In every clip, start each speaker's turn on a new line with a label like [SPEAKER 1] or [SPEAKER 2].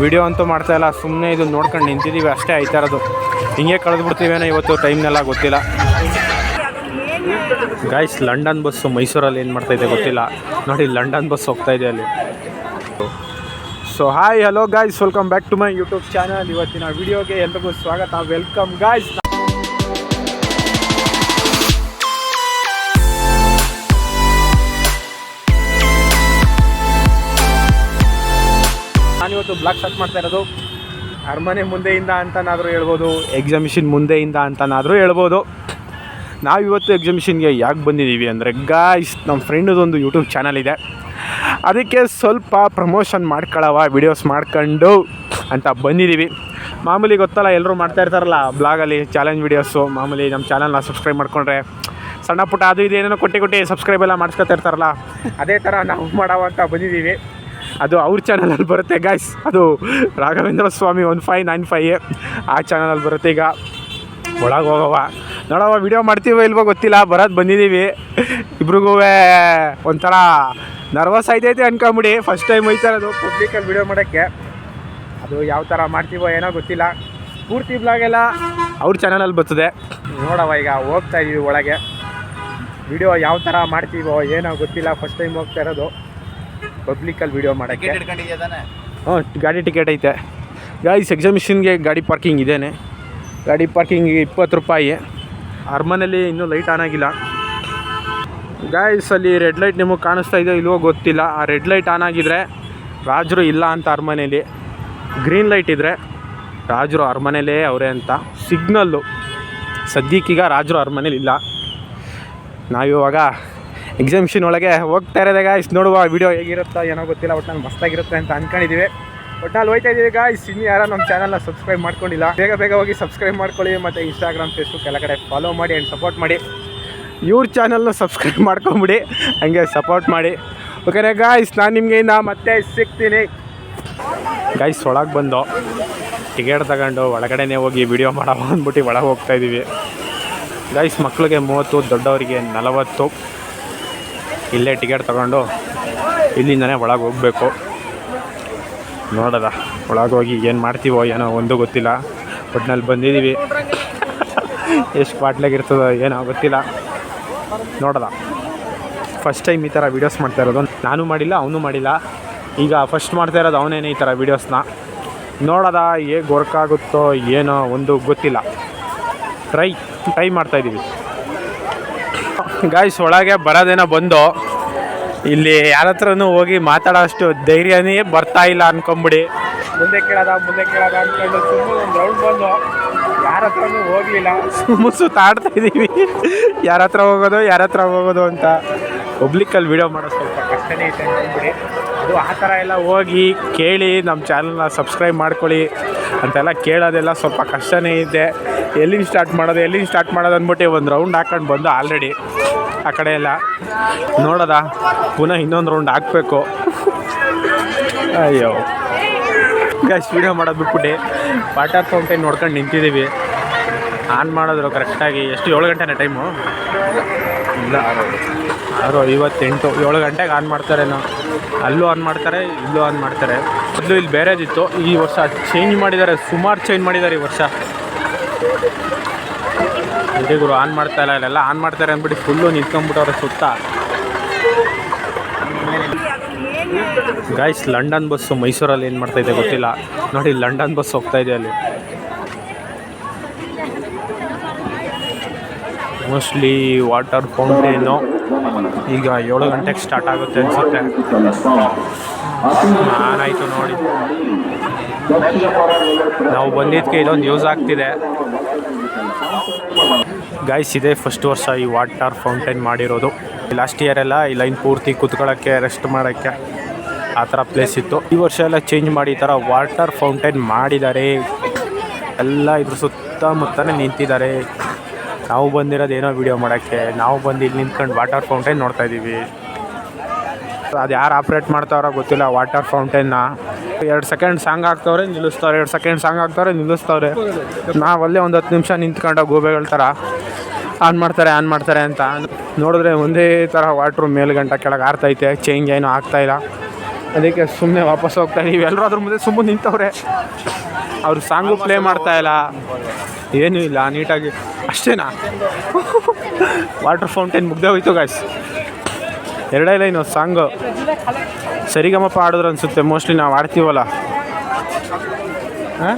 [SPEAKER 1] Video ಅಂತೂ ಮಾಡ್ತಾಯಿಲ್ಲ, ಸುಮ್ಮನೆ ಇದು ನೋಡ್ಕೊಂಡು ನಿಂತಿದ್ದೀವಿ ಅಷ್ಟೇ. ಆಯ್ತಾ ಇರೋದು ಹಿಂಗೆ ಕಳೆದ್ಬಿಡ್ತೀವೇನೋ ಇವತ್ತು, ಟೈಮ್ನೆಲ್ಲ ಗೊತ್ತಿಲ್ಲ. ಗಾಯ್ಸ್, ಲಂಡನ್ ಬಸ್ಸು ಮೈಸೂರಲ್ಲಿ ಏನು ಮಾಡ್ತಾಯಿದೆ ಗೊತ್ತಿಲ್ಲ ನೋಡಿ. ಲಂಡನ್ ಬಸ್ ಹೋಗ್ತಾಯಿದೆ ಅಲ್ಲಿ. So hi, hello guys, welcome back to my YouTube channel. ಇವತ್ತಿನ ವಿಡಿಯೋಗೆ ಎಲ್ರಿಗೂ ಸ್ವಾಗತ, ವೆಲ್ಕಮ್ ಗಾಯ್ಸ್. ನಾನಿವತ್ತು ಬ್ಲಾಗ್ ಸ್ಟಾರ್ಟ್ ಮಾಡ್ತಾ ಇರೋದು ಅರಮನೆ ಮುಂದೆಯಿಂದ ಅಂತನಾದರೂ ಹೇಳ್ಬೋದು, ಎಕ್ಸಿಬಿಷನ್ ಮುಂದೆಯಿಂದ ಅಂತನಾದರೂ ಹೇಳ್ಬೋದು. ನಾವಿವತ್ತು ಎಕ್ಸಿಬಿಷನ್ಗೆ ಯಾಕೆ ಬಂದಿದ್ದೀವಿ ಅಂದರೆ ಗಾಯ್ಸ್, ನಮ್ಮ ಫ್ರೆಂಡದೊಂದು ಯೂಟ್ಯೂಬ್ ಚಾನಲ್ ಇದೆ, ಅದಕ್ಕೆ ಸ್ವಲ್ಪ ಪ್ರಮೋಷನ್ ಮಾಡ್ಕೊಳ್ಳೋವ ವೀಡಿಯೋಸ್ ಮಾಡ್ಕೊಂಡು ಅಂತ ಬಂದಿದ್ದೀವಿ. ಮಾಮೂಲಿ ಗೊತ್ತಲ್ಲ, ಎಲ್ಲರೂ ಮಾಡ್ತಾಯಿರ್ತಾರಲ್ಲ ಬ್ಲಾಗಲ್ಲಿ ಚಾಲೆಂಜ್ ವೀಡಿಯೋಸು. ಮಾಮೂಲಿ ನಮ್ಮ ಚಾನಲ್ನ ಸಬ್ಸ್ಕ್ರೈಬ್ ಮಾಡ್ಕೊಂಡ್ರೆ ಸಣ್ಣ ಪುಟ್ಟ ಅದು ಇದು ಏನೇನೋ ಕೊಟ್ಟು ಸಬ್ಸ್ಕ್ರೈಬ್ ಎಲ್ಲ ಮಾಡಿಸ್ಕೊತಾ ಇರ್ತಾರಲ್ಲ, ಅದೇ ಥರ ನಾವು ಮಾಡೋ ಅಂತ ಬಂದಿದ್ದೀವಿ. ಅದು ಅವ್ರ ಚಾನಲಲ್ಲಿ ಬರುತ್ತೆ ಗಾಯ್ಸ್, ಅದು ರಾಘವೇಂದ್ರ ಸ್ವಾಮಿ 1595 ಆ ಚಾನಲಲ್ಲಿ ಬರುತ್ತೆ. ಈಗ ಒಳಗೆ ಹೋಗವ ನೋಡವ, ವೀಡಿಯೋ ಮಾಡ್ತೀವೋ ಇಲ್ವೋ ಗೊತ್ತಿಲ್ಲ, ಬರೋದು ಬಂದಿದ್ದೀವಿ. ಇಬ್ರಿಗೂ ಒಂಥರ ನರ್ವಸ್ ಆಯ್ತೈತೆ ಅನ್ಕೊಂಬಿಡಿ. ಫಸ್ಟ್ ಟೈಮ್ ಹೋಯ್ತಾ ಇರೋದು ಪಬ್ಲಿಕಲ್ಲಿ ವೀಡಿಯೋ ಮಾಡೋಕ್ಕೆ. ಅದು ಯಾವ ಥರ ಮಾಡ್ತೀವೋ ಏನೋ ಗೊತ್ತಿಲ್ಲ. ಪೂರ್ತಿ ಬ್ಲಾಗೆಲ್ಲ ಅವ್ರ ಚಾನಲಲ್ಲಿ ಬರ್ತದೆ. ನೋಡವ ಈಗ ಹೋಗ್ತಾ ಇದೀವಿ ಒಳಗೆ. ವೀಡಿಯೋ ಯಾವ ಥರ ಮಾಡ್ತೀವೋ ಏನೋ ಗೊತ್ತಿಲ್ಲ, ಫಸ್ಟ್ ಟೈಮ್ ಹೋಗ್ತಾ ಇರೋದು ಪಬ್ಲಿಕಲ್ಲಿ ವೀಡಿಯೋ ಮಾಡೋಕ್ಕೆ. ಹ್ಞೂ, ಗಾಡಿ ಟಿಕೆಟ್ ಐತೆ ಗಾಯ್ಸ್. ಎಕ್ಸಿಬಿಷನ್ಗೆ ಗಾಡಿ ಪಾರ್ಕಿಂಗ್ ಇದೇನೆ. ಗಾಡಿ ಪಾರ್ಕಿಂಗಿಗೆ 20 ರೂಪಾಯಿ. ಅರಮನೆಯಲ್ಲಿ ಇನ್ನೂ ಲೈಟ್ ಆನ್ ಆಗಿಲ್ಲ ಗಾಯ್ಸ್. ಅಲ್ಲಿ ರೆಡ್ ಲೈಟ್ ನಿಮಗೆ ಕಾಣಿಸ್ತಾ ಇದೆಯೋ ಇಲ್ವೋ ಗೊತ್ತಿಲ್ಲ. ಆ ರೆಡ್ ಲೈಟ್ ಆನ್ ಆಗಿದ್ರೆ ರಾಜರು ಇಲ್ಲ ಅಂತ ಅರಮನೆಯಲ್ಲಿ, ಗ್ರೀನ್ ಲೈಟ್ ಇದ್ದರೆ ರಾಜರು ಅರಮನೆಯಲ್ಲೇ ಅವರೇ ಅಂತ ಸಿಗ್ನಲ್ಲು. ಸದ್ಯಕ್ಕೀಗ ರಾಜರು ಅರಮನೇಲಿ ಇಲ್ಲ. ನಾವಿವಾಗ ಎಕ್ಸಿಬಿಷನ್ ಒಳಗೆ ಹೋಗ್ತಾ ಇರೋದೆ ಗಾಯ್ಸ್. ನೋಡುವ ವಿಡಿಯೋ ಹೇಗಿರುತ್ತೋ ಏನೋ ಗೊತ್ತಿಲ್ಲ, ಒಟ್ಟಿನಲ್ಲಿ ಮಸ್ತಾಗಿರುತ್ತೆ ಅಂತ ಅಂದ್ಕೊಂಡಿದ್ದೀವಿ. ಒಟ್ಟಿನಲ್ಲಿ ಹೋಗ್ತಾ ಇದ್ದೀವಿ ಗಾಯ್ಸ್. ಇನ್ನು ಯಾರೋ ನಮ್ಮ ಚಾನಲ್ನ ಸಬ್ಸ್ಕ್ರೈಬ್ ಮಾಡ್ಕೊಂಡಿಲ್ಲ, ಬೇಗ ಹೋಗಿ ಸಬ್ಸ್ಕ್ರೈಬ್ ಮಾಡ್ಕೊಳ್ಳಿ. ಮತ್ತು ಇನ್ಸ್ಟಾಗ್ರಾಮ್, ಫೇಸ್ಬುಕ್ ಎಲ್ಲ ಕಡೆ ಫಾಲೋ ಮಾಡಿ ಆ್ಯಂಡ್ ಸಪೋರ್ಟ್ ಮಾಡಿ. ಇವ್ರ ಚಾನಲ್ನ ಸಬ್ಸ್ಕ್ರೈಬ್ ಮಾಡ್ಕೊಂಬಿಡಿ, ಹಂಗೆ ಸಪೋರ್ಟ್ ಮಾಡಿ. ಓಕೆನಾ ಗಾಯ್ಸ್, ನಾನು ನಿಮಗೆ ಮತ್ತೆ ಸಿಗ್ತೀನಿ ಗಾಯ್ಸ್. ಒಳಗೆ ಬಂದು ಟಿಕೆಟ್ ತಗೊಂಡು ಒಳಗಡೆನೇ ಹೋಗಿ ವಿಡಿಯೋ ಮಾಡೋ ಅಂದ್ಬಿಟ್ಟು ಒಳಗೆ ಹೋಗ್ತಾಯಿದ್ದೀವಿ ಗಾಯ್ಸ್. ಮಕ್ಕಳಿಗೆ 30, ದೊಡ್ಡವರಿಗೆ 40. ಇಲ್ಲೇ ಟಿಕೆಟ್ ತಗೊಂಡು ಇಲ್ಲಿಂದನೇ ಒಳಗೆ ಹೋಗಬೇಕು. ನೋಡೋದ ಒಳಗೆ ಹೋಗಿ ಏನು ಮಾಡ್ತೀವೋ ಏನೋ ಒಂದು ಗೊತ್ತಿಲ್ಲ. ಒಟ್ಟಿನಲ್ಲಿ ಬಂದಿದ್ದೀವಿ. ಎಷ್ಟು ಬಾಟ್ಲಾಗಿರ್ತದೋ ಏನೋ ಗೊತ್ತಿಲ್ಲ. ನೋಡೋದ ಫಸ್ಟ್ ಟೈಮ್ ಈ ಥರ ವೀಡಿಯೋಸ್ ಮಾಡ್ತಾ ಇರೋದು. ನಾನು ಮಾಡಿಲ್ಲ, ಅವನು ಮಾಡಿಲ್ಲ. ಈಗ ಫಸ್ಟ್ ಮಾಡ್ತಾ ಇರೋದು ಅವನೇನೆ ಈ ಥರ ವೀಡಿಯೋಸ್ನ. ನೋಡೋದ ಹೇಗೆ ವರ್ಕ್ ಆಗುತ್ತೋ ಏನೋ ಒಂದು ಗೊತ್ತಿಲ್ಲ. ಟ್ರೈ ಮಾಡ್ತಾಯಿದ್ದೀವಿ ಗಾಯ್ಸ್. ಒಳಗೆ ಬರೋದೇನೋ ಬಂದು ಇಲ್ಲಿ ಯಾರ ಹತ್ರನೂ ಹೋಗಿ ಮಾತಾಡೋ ಅಷ್ಟು ಧೈರ್ಯನೇ ಬರ್ತಾ ಇಲ್ಲ ಅನ್ಕೊಂಬಿಡಿ. ಮುಂದೆ ಕೇಳೋದ ಅಂದ್ಕೊಂಡು ಸುಮ್ಮನೆ ಒಂದು ರೌಂಡ್ ಬಂದು ಯಾರ ಹತ್ರನೂ ಹೋಗಲಿಲ್ಲ. ಸುತ್ತಾಡ್ತಾ ಇದ್ದೀವಿ, ಯಾರ ಹತ್ರ ಹೋಗೋದು ಅಂತ. ಪಬ್ಲಿಕಲ್ಲಿ ವೀಡಿಯೋ ಮಾಡೋದು ಸ್ವಲ್ಪ ಕಷ್ಟನೇ ಐತೆ ಅಂದ್ಕೊಂಬಿಡಿ. ಅದು ಆ ಥರ ಎಲ್ಲ ಹೋಗಿ ಕೇಳಿ ನಮ್ಮ ಚಾನಲ್ನ ಸಬ್ಸ್ಕ್ರೈಬ್ ಮಾಡ್ಕೊಳ್ಳಿ ಅಂತೆಲ್ಲ ಕೇಳೋದೆಲ್ಲ ಸ್ವಲ್ಪ ಕಷ್ಟನೇ ಇದೆ. ಎಲ್ಲಿಂದ ಸ್ಟಾರ್ಟ್ ಮಾಡೋದು ಅಂದ್ಬಿಟ್ಟು ಒಂದು ರೌಂಡ್ ಹಾಕೊಂಡು ಬಂದು ಆಲ್ರೆಡಿ ಆ ಕಡೆ ಎಲ್ಲ ನೋಡೋದ ಪುನಃ ಇನ್ನೊಂದು ರೌಂಡ್ ಹಾಕಬೇಕು. ಅಯ್ಯೋ ಗಾಯ್ಸ್, ವೀಡಿಯೋ ಮಾಡೋದು ಬಿಟ್ಬಿಟ್ಟು ವಾಟರ್ ಫೌಂಟೇನ್ ನೋಡ್ಕೊಂಡು ನಿಂತಿದ್ದೀವಿ. ಆನ್ ಮಾಡಿದ್ರು ಕರೆಕ್ಟಾಗಿ. ಎಷ್ಟು 7 ಗಂಟೆನೇ ಟೈಮು? ಇಲ್ಲ, 6:58. 7 ಗಂಟೆಗೆ ಆನ್ ಮಾಡ್ತಾರೇನೋ. ಅಲ್ಲೂ ಆನ್ ಮಾಡ್ತಾರೆ, ಇಲ್ಲೂ ಆನ್ ಮಾಡ್ತಾರೆ. ಮೊದಲು ಇಲ್ಲಿ ಬೇರೆದಿತ್ತು, ಈ ವರ್ಷ ಚೇಂಜ್ ಮಾಡಿದ್ದಾರೆ. ಸುಮಾರು ಚೇಂಜ್ ಮಾಡಿದ್ದಾರೆ ಈ ವರ್ಷ. ಹುಡುಗರು ಆನ್ ಮಾಡ್ತಾ ಇಲ್ಲ, ಇಲ್ಲೆಲ್ಲ ಆನ್ ಮಾಡ್ತಾರೆ ಅಂದ್ಬಿಟ್ಟು ಫುಲ್ಲು ನಿಂತ್ಕೊಂಡ್ಬಿಟ್ಟವ್ರೆ ಸುತ್ತ ಗಾಯ್ಸ್. ಲಂಡನ್ ಬಸ್ಸು ಮೈಸೂರಲ್ಲಿ ಏನು ಮಾಡ್ತಾಯಿದೆ ಗೊತ್ತಿಲ್ಲ ನೋಡಿ. ಲಂಡನ್ ಬಸ್ ಹೋಗ್ತಾಯಿದೆ ಅಲ್ಲಿ. ಮೋಸ್ಟ್ಲಿ ವಾಟರ್ ಫೌಂಟೇನು ಈಗ 7 ಗಂಟೆಗೆ ಸ್ಟಾರ್ಟ್ ಆಗುತ್ತೆ ಅನಿಸುತ್ತೆ. ನಾನಾಯಿತು ನೋಡಿ, ನಾವು ಬಂದಿದ್ದಕ್ಕೆ ಇದೊಂದು ಯೂಸ್ ಆಗ್ತಿದೆ ಗಾಯ್ಸ್. ಇದೇ ಫಸ್ಟ್ ವರ್ಷ ಈ ವಾಟರ್ ಫೌಂಟೇನ್ ಮಾಡಿರೋದು. ಲಾಸ್ಟ್ ಇಯರ್ ಎಲ್ಲ ಈ ಲೈನ್ ಪೂರ್ತಿ ಕೂತ್ಕೊಳ್ಳೋಕ್ಕೆ, ರೆಸ್ಟ್ ಮಾಡೋಕ್ಕೆ ಆ ಥರ ಪ್ಲೇಸ್ ಇತ್ತು. ಈ ವರ್ಷ ಎಲ್ಲ ಚೇಂಜ್ ಮಾಡಿ ಈ ಥರ ವಾಟರ್ ಫೌಂಟೇನ್ ಮಾಡಿದ್ದಾರೆ. ಎಲ್ಲ ಇದ್ರ ಸುತ್ತಮುತ್ತನೇ ನಿಂತಿದ್ದಾರೆ. ನಾವು ಬಂದಿರೋದು ಏನೋ ವೀಡಿಯೋ ಮಾಡೋಕ್ಕೆ. ನಾವು ಬಂದು ಇಲ್ಲಿ ನಿಂತ್ಕೊಂಡು ವಾಟರ್ ಫೌಂಟೇನ್ ನೋಡ್ತಾಯಿದ್ದೀವಿ. ಅದು ಯಾರು ಆಪ್ರೇಟ್ ಮಾಡ್ತಾವ್ರೋ ಗೊತ್ತಿಲ್ಲ ವಾಟರ್ ಫೌಂಟೇನ್ನ. 2 ಸೆಕೆಂಡ್ ಸಾಂಗ್ ಹಾಕ್ತವ್ರೆ, ನಿಲ್ಲಿಸ್ತವ್ರೆ, 2 ಸೆಕೆಂಡ್ ಸಾಂಗ್ ಹಾಕ್ತವ್ರೆ, ನಿಲ್ಲಿಸ್ತವ್ರೆ. ನಾವಲ್ಲೇ ಒಂದು 10 ನಿಮಿಷ ನಿಂತ್ಕೊಂಡು ಗೋಬೆಗಳ ಥರ ಆನ್ ಮಾಡ್ತಾರೆ ಅಂತ ನೋಡಿದ್ರೆ ಒಂದೇ ಥರ ವಾಟ್ರು ಮೇಲ್ಗಂಟ ಕೆಳಗೆ ಆರ್ತೈತೆ. ಚೇಂಜ್ ಏನೂ ಆಗ್ತಾಯಿಲ್ಲ. ಅದಕ್ಕೆ ಸುಮ್ಮನೆ ವಾಪಸ್ ಹೋಗ್ತಾ ಇದೀವಿ. ಎಲ್ಲರೂ ಅದ್ರ ಮುಂದೆ ಸುಮ್ಮನೆ ನಿಂತವ್ರೆ, ಅವ್ರು ಸಾಂಗು ಪ್ಲೇ ಮಾಡ್ತಾ ಇಲ್ಲ, ಏನೂ ಇಲ್ಲ ನೀಟಾಗಿ. ಅಷ್ಟೇನಾ? ವಾಟರ್ ಫೌಂಟೇನ್ ಮುಗ್ದೇ ಹೋಯ್ತು ಗಾಯ್ಸ್. ಎರಡೇ ಲೈನು ಸಾಂಗು. ಸರಿಗಮಪ ಆಡಿದ್ರು ಅನಿಸುತ್ತೆ, ಮೋಸ್ಟ್ಲಿ ನಾವು ಆಡ್ತೀವಲ್ಲ. ಹಾಂ,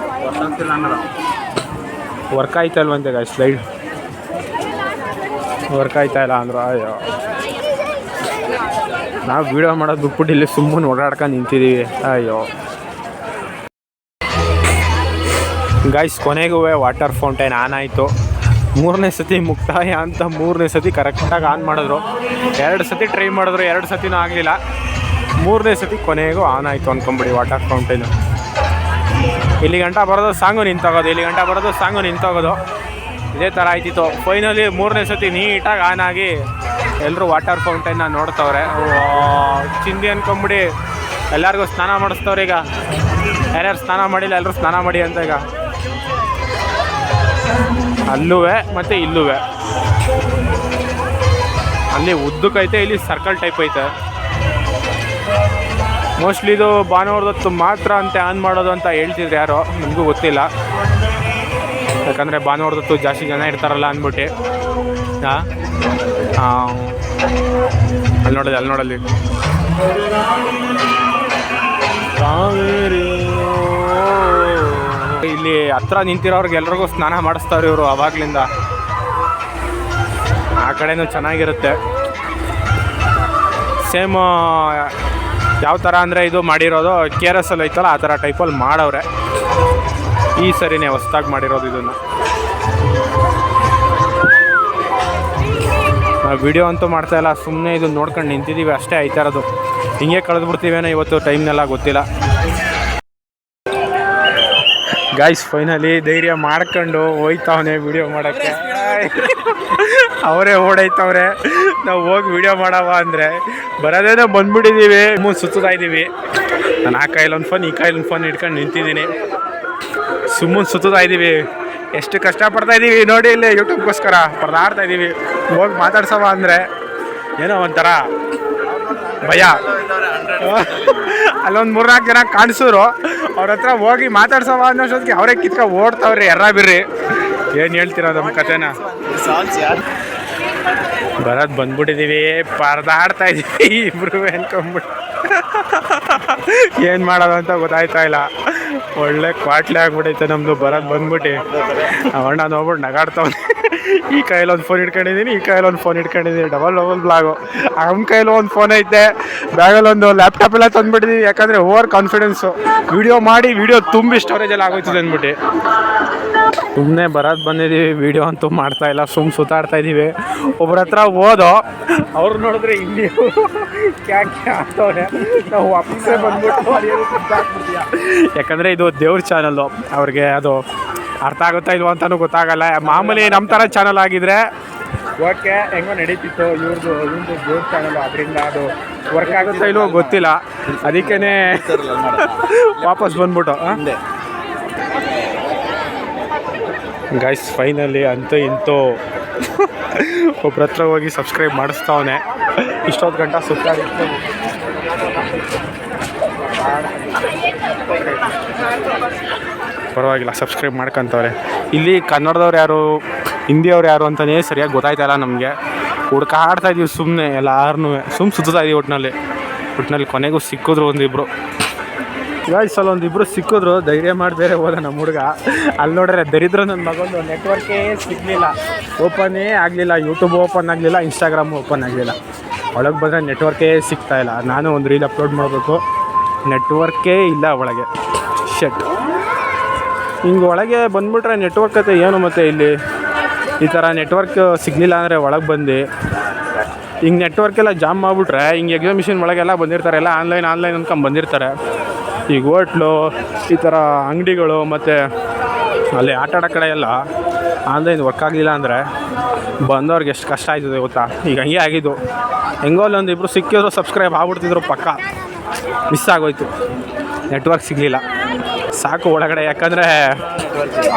[SPEAKER 1] ವರ್ಕ್ ಆಯ್ತಾ ಇಲ್ವಂತೆ ಗಾಯ್ಸ್, ಸ್ಲೈಡ್ ವರ್ಕ್ ಆಯ್ತಾ ಇಲ್ಲ ಅಂದರು. ಅಯ್ಯೋ, ನಾವು ವೀಡಿಯೋ ಮಾಡೋದು ಬಿಟ್ಬಿಟ್ಟು ಇಲ್ಲಿ ಸುಮ್ಮನೆ ಓಡಾಡ್ಕೊಂಡು ನಿಂತಿದ್ದೀವಿ. ಅಯ್ಯೋ ಗಾಯ್ಸ್, ಕೊನೆಗೂ ವಾಟರ್ ಫೌಂಟೈನ್ ಆನ್ ಆಯಿತು. 3ನೇ ಸತಿ ಮುಕ್ತಾಯ ಅಂತ 3ನೇ ಸತಿ ಕರೆಕ್ಟಾಗಿ ಆನ್ ಮಾಡಿದ್ರು. 2 ಸತಿ ಟ್ರೈ ಮಾಡಿದ್ರು, 2 ಸತಿನೂ ಆಗಲಿಲ್ಲ. 3ನೇ ಸತಿ ಕೊನೆಗೂ ಆನ್ ಆಯಿತು ಅಂದ್ಕೊಂಬಿಡಿ ವಾಟರ್ ಫೌಂಟೈನು. ಇಲ್ಲಿ ಗಂಟ ಬರೋದು ಸಾಂಗು ನಿಂತೋಗೋದು, ಇಲ್ಲಿ ಗಂಟ ಬರೋದು ಸಾಂಗು ನಿಂತೋಗೋದು, ಇದೇ ಥರ ಆಯ್ತಿತ್ತು. ಫೈನಲಿ 3ನೇ ಸತಿ ನೀಟಾಗಿ ಆನ್ ಆಗಿ ಎಲ್ಲರೂ ವಾಟರ್ ಫೌಂಟೈನ್ನ ನೋಡ್ತವ್ರೆ. ಚಿಂದಿ ಅಂದ್ಕೊಂಬಿಡಿ, ಎಲ್ಲರಿಗೂ ಸ್ನಾನ ಮಾಡಿಸ್ತವ್ರೆ. ಈಗ ಯಾರ್ಯಾರು ಸ್ನಾನ ಮಾಡಿಲ್ಲ ಎಲ್ಲರೂ ಸ್ನಾನ ಮಾಡಿ ಅಂತ. ಈಗ ಅಲ್ಲೂ ಮತ್ತು ಇಲ್ಲೂ ಅಲ್ಲಿ ಉದ್ದಕ್ಕೈತೆ, ಇಲ್ಲಿ ಸರ್ಕಲ್ ಟೈಪ್ ಐತೆ. ಮೋಸ್ಟ್ಲಿ ಇದು ಭಾನುವಾರದೊತ್ತು ಮಾತ್ರ ಅಂತ ಆನ್ ಮಾಡೋದು ಅಂತ ಹೇಳ್ತಿದ್ರು ಯಾರೋ, ನಮಗೂ ಗೊತ್ತಿಲ್ಲ. ಯಾಕಂದರೆ ಭಾನುವಾರದೊತ್ತು ಜಾಸ್ತಿ ಜನ ಇರ್ತಾರಲ್ಲ ಅಂದ್ಬಿಟ್ಟು. ಹಾಂ, ಅಲ್ಲಿ ನೋಡಲ್ಲಿ ಕಾವೇರಿ. ಇಲ್ಲಿ ಹತ್ರ ನಿಂತಿರೋರ್ಗೆ ಎಲ್ರಿಗೂ ಸ್ನಾನ ಮಾಡಿಸ್ತಾರೆ ಇವರು ಆವಾಗಲಿಂದ. ಆ ಕಡೆನೂ ಚೆನ್ನಾಗಿರುತ್ತೆ. ಸೇಮ್ ಯಾವ ಥರ ಅಂದರೆ ಇದು ಮಾಡಿರೋದು KRS ಅಲ್ಲಿ ಐತಲ್ಲ, ಆ ಥರ ಟೈಪಲ್ಲಿ ಮಾಡವ್ರೆ. ಈ ಸರಿನೇ ಹೊಸ್ದಾಗಿ ಮಾಡಿರೋದು ಇದನ್ನು. ನಾವು ವಿಡಿಯೋ ಅಂತೂ ಮಾಡ್ತಾಯಿಲ್ಲ, ಸುಮ್ಮನೆ ಇದು ನೋಡ್ಕೊಂಡು ನಿಂತಿದ್ದೀವಿ ಅಷ್ಟೇ. ಆಯ್ತಾ ಇರೋದು ಹಿಂಗೆ ಕಳೆದ್ಬಿಡ್ತೀವೇನೋ ಇವತ್ತು, ಟೈಮ್ನೆಲ್ಲ ಗೊತ್ತಿಲ್ಲ. ಗಾಯ್ಸ್, ಫೈನಲಿ ಧೈರ್ಯ ಮಾಡ್ಕೊಂಡು ಹೋಯ್ತವನೆ ವಿಡಿಯೋ ಮಾಡೋಕ್ಕೆ. ಅವರೇ ಓಡೈತವ್ರೆ, ನಾವು ಹೋಗಿ ವಿಡಿಯೋ ಮಾಡವ ಅಂದರೆ ಬರೋದೇನೋ ಬಂದ್ಬಿಟ್ಟಿದ್ದೀವಿ. ಸುತ್ತಾ ಇದ್ದೀವಿ. ನಾನು ಆ ಕೈಲೊಂದು ಫೋನ್, ಈ ಕೈಲೊಂದು ಫೋನ್ ಇಟ್ಕೊಂಡು ನಿಂತಿದ್ದೀನಿ. ಸುಮ್ಮನೆ ಸುತ್ತಾ ಇದ್ದೀವಿ. ಎಷ್ಟು ಕಷ್ಟಪಡ್ತಾ ಇದ್ದೀವಿ ನೋಡಿ, ಇಲ್ಲಿ ಯೂಟ್ಯೂಬ್ಗೋಸ್ಕರ ಪರದಾಡ್ತಾ ಇದ್ದೀವಿ. ಹೋಗಿ ಮಾತಾಡ್ಸವ ಅಂದರೆ ಏನೋ ಒಂಥರ ಭಯ. ಅಲ್ಲೊಂದು 3-4 ಜನ ಕಾಣಿಸಿದ್ರು, ಅವ್ರ ಹತ್ರ ಹೋಗಿ ಮಾತಾಡ್ಸವ ಅನ್ನೋಷ್ಟೊತ್ತಿಗೆ ಅವರೇ ಕಿತ್ಕೊಂಡು ಓಡ್ತಾವ್ರಿ. ಬಿರ್ರಿ, ಏನು ಹೇಳ್ತೀರ ನಮ್ಮ ಕಥೆನ? ಬರೋದು ಬಂದ್ಬಿಟ್ಟಿದ್ದೀವಿ, ಪರದಾಡ್ತಾ ಇದ್ದೀವಿ ಇಬ್ರು ಅನ್ಕೊಂಬಿಟ್ಟು. ಏನು ಮಾಡೋದು ಅಂತ ಗೊತ್ತಾಯ್ತಾ ಇಲ್ಲ. ಒಳ್ಳೆ ಕ್ವಾಟ್ಲೆ ಆಗ್ಬಿಟ್ಟೈತೆ ನಮ್ಮದು. ಬರೋದು ಬಂದ್ಬಿಟ್ಟು ಅಣ್ಣ ನೋಡ್ಬಿಟ್ಟು ನಗಾಡ್ತಾವ್ನೆ. ಈ ಕೈಲೊಂದು ಫೋನ್ ಇಟ್ಕೊಂಡಿದ್ದೀನಿ, ಈ ಕೈಲೊಂದು ಫೋನ್ ಇಟ್ಕೊಂಡಿದ್ದೀನಿ. Double blog. ನಮ್ಮ ಕೈಲೂ ಒಂದು ಫೋನ್ ಐತೆ, ಬ್ಯಾಗಲ್ಲೊಂದು ಲ್ಯಾಪ್ಟಾಪ್ ಎಲ್ಲ ತಂದುಬಿಟ್ಟಿದ್ದೀವಿ. ಯಾಕಂದರೆ ಓವರ್ ಕಾನ್ಫಿಡೆನ್ಸು. ವಿಡಿಯೋ ಮಾಡಿ ವಿಡಿಯೋ ತುಂಬಿ ಸ್ಟೋರೇಜೆಲ್ಲ ಆಗೋಯ್ತದೆ ಅಂದ್ಬಿಟ್ಟು ಸುಮ್ಮನೆ ಬರೋದು ಬಂದಿದ್ದೀವಿ. ವಿಡಿಯೋ ಅಂತೂ ಮಾಡ್ತಾಯಿಲ್ಲ, ಸುತ್ತಾಡ್ತಾ ಇದ್ದೀವಿ. ಒಬ್ರ ಹತ್ರ ಹೋದೋ, ಅವ್ರು ನೋಡಿದ್ರೆ ಇಲ್ಲಿ ಕ್ಯಾಕೆ ಆಗ್ತವ್ರೆ. ನಾವು ವಾಪಸ್ಸೇ ಬಂದ್ಬಿಟ್ಟು ಯಾಕಂದರೆ ಇದು ದೇವ್ರ ಚಾನಲ್ಲು, ಅವ್ರಿಗೆ ಅದು ಅರ್ಥ ಆಗುತ್ತಾ ಇಲ್ವೋ ಅಂತಲೂ ಗೊತ್ತಾಗಲ್ಲ. ಮಾಮೂಲಿ ನಮ್ಮ ಥರ ಚಾನಲ್ ಆಗಿದ್ರೆ ಓಕೆ, ಹೆಂಗೋ ನಡೀತಿತ್ತು. ಇವ್ರದ್ದು ದೇವ್ರ ಚಾನಲ್ಲು, ಅದರಿಂದ ಅದು ವರ್ಕ್ ಆಗುತ್ತಾ ಇಲ್ವೋ ಗೊತ್ತಿಲ್ಲ. ಅದಕ್ಕೇ ವಾಪಸ್ ಬಂದ್ಬಿಟ್ಟು ಗೈಸ್, ಫೈನಲಿ ಅಂತೂ ಇಂತೂ ಒಬ್ರ ಹತ್ರ ಹೋಗಿ ಸಬ್ಸ್ಕ್ರೈಬ್ ಮಾಡಿಸ್ತಾವನೆ. ಇಷ್ಟೊತ್ತು ಗಂಟೆ ಸುತ್ತಾಡಿತ್ತು. ಪರವಾಗಿಲ್ಲ, ಸಬ್ಸ್ಕ್ರೈಬ್ ಮಾಡ್ಕೊತವ್ರೆ. ಇಲ್ಲಿ ಕನ್ನಡದವ್ರು ಯಾರು, ಹಿಂದಿಯವ್ರು ಯಾರು ಅಂತಲೇ ಸರಿಯಾಗಿ ಗೊತ್ತಾಯ್ತಲ್ಲ ನಮಗೆ. ಹುಡ್ಕಾಡ್ತಾ ಇದ್ದೀವಿ ಸುಮ್ಮನೆ, ಎಲ್ಲಾರನ್ನೂ ಸುತ್ತಾ ಇದ್ದೀವಿ. ಒಟ್ಟಿನಲ್ಲಿ ಕೊನೆಗೂ ಸಿಕ್ಕಿದ್ರು ಒಂದಿಬ್ಬರು. ಗಾಯ್ಸಲ್ಲಿ ಒಂದಿಬ್ಬರು ಸಿಕ್ಕಿದ್ರು. ಧೈರ್ಯ ಮಾಡಿ ಬೇರೆ ಹೋದ ನಮ್ಮ ಹುಡುಗ. ಅಲ್ಲಿ ನೋಡ್ರೆ ದರಿದ್ರ ನನ್ನ ಮಗೊಂದು ನೆಟ್ವರ್ಕೇ ಸಿಗಲಿಲ್ಲ, ಓಪನ್ನೇ ಆಗಲಿಲ್ಲ. ಯೂಟ್ಯೂಬ್ ಓಪನ್ ಆಗಲಿಲ್ಲ, ಇನ್ಸ್ಟಾಗ್ರಾಮ್ ಓಪನ್ ಆಗಲಿಲ್ಲ. ಒಳಗೆ ಬಂದರೆ ನೆಟ್ವರ್ಕೇ ಸಿಗ್ತಾಯಿಲ್ಲ. ನಾನು ಒಂದು ರೀಲ್ ಅಪ್ಲೋಡ್ ಮಾಡಬೇಕು, ನೆಟ್ವರ್ಕೇ ಇಲ್ಲ ಒಳಗೆ. ಶೆಟ್, ಹಿಂಗೆ ಒಳಗೆ ಬಂದುಬಿಟ್ರೆ ನೆಟ್ವರ್ಕ್ ಐತೆ ಏನು? ಮತ್ತು ಇಲ್ಲಿ ಈ ಥರ ನೆಟ್ವರ್ಕ್ ಸಿಗಲಿಲ್ಲ ಅಂದರೆ ಒಳಗೆ ಬಂದು ಹಿಂಗೆ ನೆಟ್ವರ್ಕೆಲ್ಲ ಜಾಮ್ ಮಾಡಿಬಿಟ್ರೆ, ಹಿಂಗೆ ಎಕ್ಸಾಮಿಷನ್ ಒಳಗೆಲ್ಲ ಬಂದಿರ್ತಾರೆ, ಎಲ್ಲ ಆನ್ಲೈನ್ ಅಂದ್ಕೊಂಡು ಬಂದಿರ್ತಾರೆ. ಈಗ ಹೋಟ್ಲು, ಈ ಥರ ಅಂಗಡಿಗಳು ಮತ್ತು ಅಲ್ಲಿ ಆಟ ಆಡೋ ಕಡೆ ಎಲ್ಲ ಆನ್ಲೈನ್ ವರ್ಕ್ ಆಗಲಿಲ್ಲ ಅಂದರೆ ಬಂದವ್ರಿಗೆ ಎಷ್ಟು ಕಷ್ಟ ಆಯ್ತದೆ ಗೊತ್ತಾ? ಈಗ ಹಂಗೆ ಆಗಿದ್ದು. ಹೆಂಗೋ ಅಲ್ಲೊಂದಿಬ್ಬರು ಸಿಕ್ಕಿದ್ರು, ಸಬ್ಸ್ಕ್ರೈಬ್ ಆಗ್ಬಿಡ್ತಿದ್ರು ಪಕ್ಕ. ಮಿಸ್ ಆಗೋಯ್ತು, ನೆಟ್ವರ್ಕ್ ಸಿಗಲಿಲ್ಲ. ಸಾಕು ಒಳಗಡೆ. ಯಾಕಂದರೆ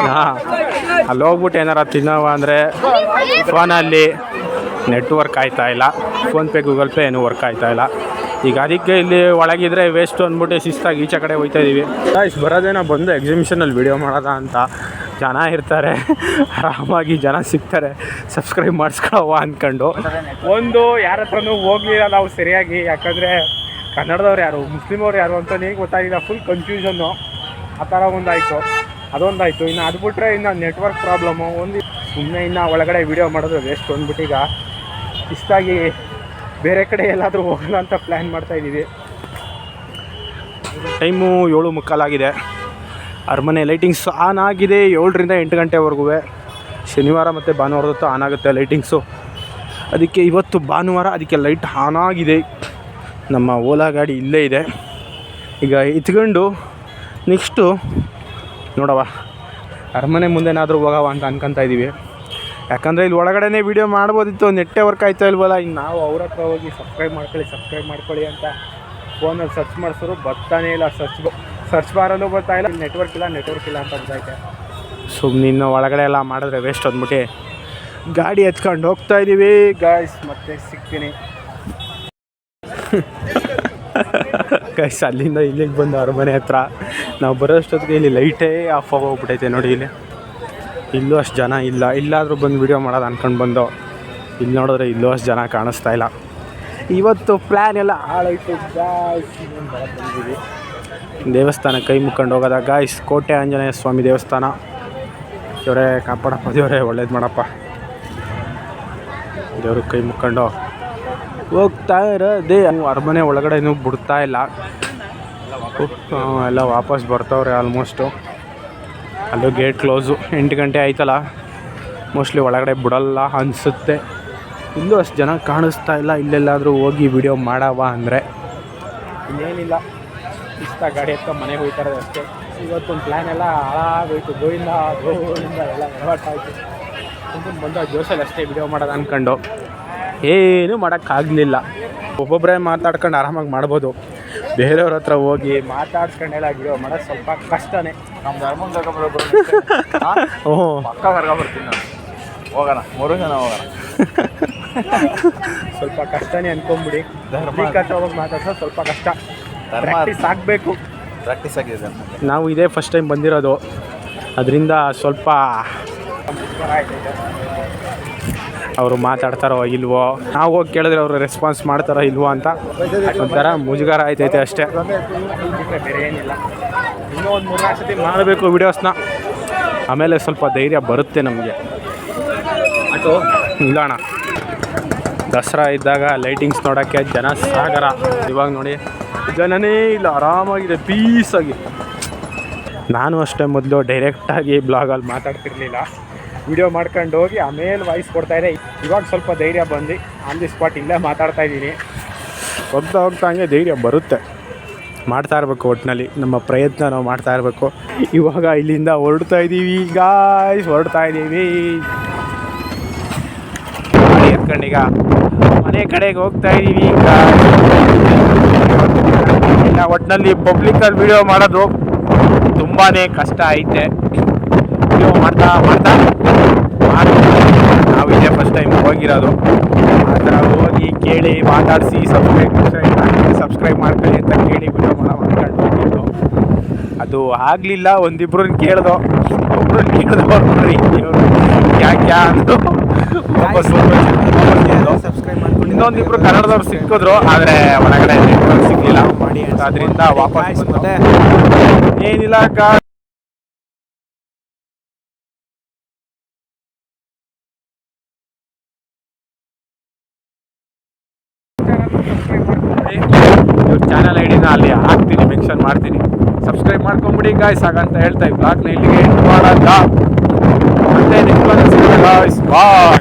[SPEAKER 1] ಅಲ್ಲಿ ಹೋಗ್ಬಿಟ್ಟು ಏನಾರ ತಿನ್ನೋವ ಅಂದರೆ ಫೋನಲ್ಲಿ ನೆಟ್ವರ್ಕ್ ಆಯ್ತಾಯಿಲ್ಲ. ಫೋನ್ಪೇ, ಗೂಗಲ್ ಪೇ ಏನೂ ವರ್ಕ್ ಆಯ್ತಾಯಿಲ್ಲ. ಈಗ ಅದಕ್ಕೆ ಇಲ್ಲಿ ಒಳಗಿದ್ರೆ ವೇಸ್ಟು ಅಂದ್ಬಿಟ್ಟು ಶಿಸ್ತಾಗಿ ಈಚೆ ಕಡೆ ಹೋಗ್ತಾ ಇದ್ದೀವಿ. ಇಷ್ಟು ಬರೋದೇನೋ ಬಂದು ಎಕ್ಸಿಬಿಷನಲ್ಲಿ ವೀಡಿಯೋ ಮಾಡೋದ ಅಂತ ಜನ ಇರ್ತಾರೆ, ಆರಾಮಾಗಿ ಜನ ಸಿಗ್ತಾರೆ, ಸಬ್ಸ್ಕ್ರೈಬ್ ಮಾಡಿಸ್ಕೊಳವ ಅಂದ್ಕೊಂಡು. ಒಂದು ಯಾರ ಹತ್ರನೂ ಹೋಗಲಿಲ್ಲ ನಾವು ಸರಿಯಾಗಿ, ಯಾಕಂದರೆ ಕನ್ನಡದವ್ರು ಯಾರು ಮುಸ್ಲಿಮವ್ರು ಯಾರು ಅಂತಲೇ ಗೊತ್ತಾಗಿಲ್ಲ. ಫುಲ್ ಕನ್ಫ್ಯೂಷನ್ನು ಆ ಥರ ಒಂದಾಯಿತು, ಅದೊಂದಾಯಿತು. ಇನ್ನು ಅದು ಬಿಟ್ಟರೆ ಇನ್ನು ನೆಟ್ವರ್ಕ್ ಪ್ರಾಬ್ಲಮ್ಮು ಒಂದು. ಸುಮ್ಮನೆ ಇನ್ನು ಒಳಗಡೆ ವೀಡಿಯೋ ಮಾಡೋದು ವೇಸ್ಟ್ ಅಂದ್ಬಿಟ್ಟು ಈಗ ಇಷ್ಟಾಗಿ ಬೇರೆ ಕಡೆ ಎಲ್ಲಾದರೂ ಹೋಗೋಣ ಅಂತ ಪ್ಲ್ಯಾನ್ ಮಾಡ್ತಾಯಿದ್ದೀವಿ. ಟೈಮು 7:45 ಆಗಿದೆ. ಅರಮನೆ ಲೈಟಿಂಗ್ಸ್ ಆನ್ ಆಗಿದೆ 7ರಿಂದ 8 ಗಂಟೆವರೆಗೂ. ಶನಿವಾರ ಮತ್ತು ಭಾನುವಾರದೊತ್ತು ಆನ್ ಆಗುತ್ತೆ ಲೈಟಿಂಗ್ಸು. ಅದಕ್ಕೆ ಇವತ್ತು ಭಾನುವಾರ, ಅದಕ್ಕೆ ಲೈಟ್ ಆನ್ ಆಗಿದೆ. ನಮ್ಮ ಓಲಾ ಗಾಡಿ ಇಲ್ಲೇ ಇದೆ. ಈಗ ಎತ್ಕೊಂಡು ನೆಕ್ಸ್ಟು ನೋಡವ ಅರಮನೆ ಮುಂದೆನಾದರೂ ಹೋಗವ ಅಂತ ಅನ್ಕೊತಾ ಇದ್ದೀವಿ. ಯಾಕಂದರೆ ಇಲ್ಲಿ ಒಳಗಡೆ ವೀಡಿಯೋ ಮಾಡ್ಬೋದಿತ್ತು, ನೆಟ್ಟೇ ವರ್ಕ್ ಆಯ್ತಾ ಇಲ್ವಲ್ಲ. ಇನ್ನು ನಾವು ಅವ್ರ ಹತ್ರ ಹೋಗಿ ಸಬ್ಸ್ಕ್ರೈಬ್ ಮಾಡ್ಕೊಳ್ಳಿ ಅಂತ ಫೋನಲ್ಲಿ ಸರ್ಚ್ ಮಾಡಿಸಿದ್ರು ಬರ್ತಾನೇ ಇಲ್ಲ. ಸರ್ಚ್ ಬಾರಲ್ಲೂ ಬರ್ತಾ ಇಲ್ಲ, ನೆಟ್ವರ್ಕ್ ಇಲ್ಲ ಅಂತ ಅನ್ಸೈತೆ. ಸುಮ್ಮನೆ ಇನ್ನು ಒಳಗಡೆ ಎಲ್ಲ ಮಾಡಿದ್ರೆ ವೇಸ್ಟ್ ಅಂದ್ಬಿಟ್ಟು ಗಾಡಿ ಎತ್ಕೊಂಡು ಹೋಗ್ತಾ ಇದ್ದೀವಿ. ಗಾಯ್ಸ್ ಮತ್ತೆ ಸಿಗ್ತೀನಿ. ಗೈಸ್ ಅಲ್ಲಿಂದ ಇಲ್ಲಿಗೆ ಬಂದು ಅರಮನೆ ಹತ್ರ ನಾವು ಬರೋಷ್ಟೊತ್ತಿಗೆ ಇಲ್ಲಿ ಲೈಟೇ ಆಫ್ ಆಗೋಗ್ಬಿಟ್ಟೈತೆ ನೋಡಿ. ಇಲ್ಲೂ ಅಷ್ಟು ಜನ ಇಲ್ಲ. ಇಲ್ಲಾದರೂ ಬಂದು ವೀಡಿಯೋ ಮಾಡೋದು ಅಂದ್ಕೊಂಡು ಬಂದು ಇಲ್ಲಿ ನೋಡಿದ್ರೆ ಇಲ್ಲೂ ಅಷ್ಟು ಜನ ಕಾಣಿಸ್ತಾ ಇಲ್ಲ. ಇವತ್ತು ಪ್ಲ್ಯಾನ್ ಎಲ್ಲ ಹಾಳಾಯಿತು ಗಾಯ್ಸ್. ಬಂದಿದ್ದೀವಿ ದೇವಸ್ಥಾನ ಕೈ ಮುಕ್ಕೊಂಡು ಹೋಗೋದ ಗಾಯ್ಸ್. ಕೋಟೆ ಆಂಜನೇಯ ಸ್ವಾಮಿ ದೇವಸ್ಥಾನ. ದೇವರೇ ಕಾಪಾಡಪ್ಪ, ದೇವರೇ ಒಳ್ಳೇದು ಮಾಡಪ್ಪ. ದೇವ್ರಿಗೆ ಕೈ ಮುಕ್ಕೊಂಡು ಹೋಗ್ತಾ ಇರೋದೇ. ಅರಮನೆ ಒಳಗಡೆ ಇನ್ನೂ ಬಿಡ್ತಾ ಇಲ್ಲ, ಎಲ್ಲ ವಾಪಸ್ ಬರ್ತವ್ರೆ ಆಲ್ಮೋಸ್ಟು. ಅಲ್ಲೂ ಗೇಟ್ ಕ್ಲೋಸು, 8 ಗಂಟೆ ಆಯ್ತಲ್ಲ, ಮೋಸ್ಟ್ಲಿ ಒಳಗಡೆ ಬಿಡಲ್ಲ ಅನಿಸುತ್ತೆ. ಇಲ್ಲೂ ಅಷ್ಟು ಜನ ಕಾಣಿಸ್ತಾ ಇಲ್ಲ. ಇಲ್ಲೆಲ್ಲಾದರೂ ಹೋಗಿ ವಿಡಿಯೋ ಮಾಡವ ಅಂದರೆ ಇನ್ನೇನಿಲ್ಲ, ಇಷ್ಟ ಗಾಡಿ ಎತ್ತ ಮನೆಗೆ ಹೋಗ್ತಾ ಇರೋದು ಅಷ್ಟೇ. ಇವತ್ತೊಂದು ಪ್ಲ್ಯಾನ್ ಎಲ್ಲ ಹಾಳಾಗೋಯ್ತು. ಗೋವಿಂದ ಎಲ್ಲ ಹೊರಟಾಯ್ತು. ಬಂದು ಜೋಶಲ್ಲಿ ಅಷ್ಟೇ ವಿಡಿಯೋ ಮಾಡೋದು ಅಂದ್ಕೊಂಡು ಏನೂ ಮಾಡೋಕ್ಕಾಗಲಿಲ್ಲ. ಒಬ್ಬೊಬ್ಬರೇ ಮಾತಾಡ್ಕೊಂಡು ಆರಾಮಾಗಿ ಮಾಡ್ಬೋದು. ಬೇರೆಯವ್ರ ಹತ್ರ ಹೋಗಿ ಮಾತಾಡ್ಸ್ಕೊಂಡೆಲ್ಲ ವಿಡಿಯೋ ಮಾಡೋದು ಸ್ವಲ್ಪ ಕಷ್ಟನೇ.
[SPEAKER 2] ನಮ್ದು ಅರ್ಮಂದಾಗ ಪಕ್ಕ ಹೊರಗ ಬರ್ತೀನಿ ನಾನು. ಹೋಗೋಣ 3 ಜನ ಹೋಗೋಣ.
[SPEAKER 1] ಸ್ವಲ್ಪ ಕಷ್ಟನೇ ಅನ್ಕೊಂಬಿಡಿ. ಹತ್ರ ಹೋಗಿ ಮಾತಾಡ್ಸೋದು ಸ್ವಲ್ಪ ಕಷ್ಟ. ಪ್ರಾಕ್ಟೀಸ್ ಆಗಬೇಕು.
[SPEAKER 2] ಪ್ರಾಕ್ಟೀಸ್ ಆಗಿದೆ.
[SPEAKER 1] ನಾವು ಇದೇ ಫಸ್ಟ್ ಟೈಮ್ ಬಂದಿರೋದು, ಅದರಿಂದ ಸ್ವಲ್ಪ ಅವರು ಮಾತಾಡ್ತಾರೋ ಇಲ್ವೋ, ನಾವು ಹೋಗಿ ಕೇಳಿದ್ರೆ ಅವರು ರೆಸ್ಪಾನ್ಸ್ ಮಾಡ್ತಾರೋ ಇಲ್ವೋ ಅಂತ ಒಂಥರ ಮುಜುಗರ ಆಯ್ತೈತೆ ಅಷ್ಟೇ. ಬೇರೆ ಏನಿಲ್ಲ. ಇನ್ನೂ ಒಂದು 3-4 ಸತಿ ಮಾಡಬೇಕು ವೀಡಿಯೋಸ್ನ, ಆಮೇಲೆ ಸ್ವಲ್ಪ ಧೈರ್ಯ ಬರುತ್ತೆ ನಮಗೆ. ಇಲ್ಲ ಅಣ್ಣ, ದಸರಾ ಇದ್ದಾಗ ಲೈಟಿಂಗ್ಸ್ ನೋಡೋಕ್ಕೆ ಜನ ಸಾಗರ. ಇವಾಗ ನೋಡಿ ಜನನೇ ಇಲ್ಲ, ಆರಾಮಾಗಿದೆ, ಪೀಸಾಗಿ. ನಾನು ಅಷ್ಟೇ ಮೊದಲು ಡೈರೆಕ್ಟಾಗಿ ಬ್ಲಾಗಲ್ಲಿ ಮಾತಾಡ್ತಿರ್ಲಿಲ್ಲ, ವಿಡಿಯೋ ಮಾಡ್ಕೊಂಡು ಹೋಗಿ ಆಮೇಲೆ ವಾಯ್ಸ್ ಕೊಡ್ತಾಯಿದ್ದೆ. ಇವಾಗ ಸ್ವಲ್ಪ ಧೈರ್ಯ ಬಂದು ಆನ್ ದಿ ಸ್ಪಾಟ್ ಇಲ್ಲೇ ಮಾತಾಡ್ತಾ ಇದ್ದೀನಿ. ಹೋಗ್ತಾ ಹಂಗೆ ಧೈರ್ಯ ಬರುತ್ತೆ. ಮಾಡ್ತಾ ಇರಬೇಕು, ಒಟ್ಟಿನಲ್ಲಿ ನಮ್ಮ ಪ್ರಯತ್ನ ನಾವು ಮಾಡ್ತಾ ಇರಬೇಕು. ಇವಾಗ ಇಲ್ಲಿಂದ ಹೊರಡ್ತಾ ಇದ್ದೀವಿ ಗಾಯ್ಸ್, ಹೊರಡ್ತಾ ಇದ್ದೀವಿ. ಎತ್ಕೊಂಡೀಗ ಮನೆ ಕಡೆಗೆ ಹೋಗ್ತಾ ಇದ್ದೀವಿ. ಇಲ್ಲ ಒಟ್ಟಿನಲ್ಲಿ ಪಬ್ಲಿಕಲ್ಲಿ ವಿಡಿಯೋ ಮಾಡೋದು ತುಂಬಾ ಕಷ್ಟ ಐತೆ. ವಿಡಿಯೋ ಮಾಡ್ತಾ ನಾವು ಇದೇ ಫಸ್ಟ್ ಟೈಮ್ ಹೋಗಿರೋದು. ಆ ಥರ ಹೋಗಿ ಕೇಳಿ ಮಾತಾಡಿಸಿ ಸಬ್ಸ್ಕ್ರೈಬ್ ಮಾಡ್ಕೊಳ್ಳಿ ಅಂತ ಕೇಳಿ ವಿಡಿಯೋ ಮಾಡ್ಕೊಂಡು ಹೋಗಿದ್ದು. ಅದು ಆಗಲಿಲ್ಲ. ಒಂದಿಬ್ರನ್ನ ಕೇಳ್ದೋ, ಯಾಕೆ ಅಂದು ಸಬ್ಸ್ಕ್ರೈಬ್ ಮಾಡ್ಕೊಂಡು ಇನ್ನೊಂದಿಬ್ರು ಕನ್ನಡದವ್ರು ಸಿಕ್ಕಿದ್ರು, ಆದರೆ ಒಳಗಡೆ ನೆಟ್ವರ್ಕ್ ಸಿಗಲಿಲ್ಲ ಮಾಡಿ. ಅದರಿಂದ ವಾಪಸ್ ಮತ್ತೆ ಏನಿಲ್ಲ ಚಾನಲ್ ಐಡಿನ ಅಲ್ಲಿ ಹಾಕ್ತೀನಿ, ಮೆನ್ಷನ್ ಮಾಡ್ತೀನಿ. ಸಬ್ಸ್ಕ್ರೈಬ್ ಮಾಡ್ಕೊಂಬಿಡಿ ಗಾಯ್ಸ್. ಹಾಗಂತ ಹೇಳ್ತಾ ಈ ಬ್ಲಾಗ್ನ ಇಲ್ಲಿಗೆ ಎಂಡ್ ಮಾಡೋದ. ಮತ್ತೆ ನೆಕ್ಸ್ಟ್ ಗಾಯ್ಸ್ ಬಾಯ್.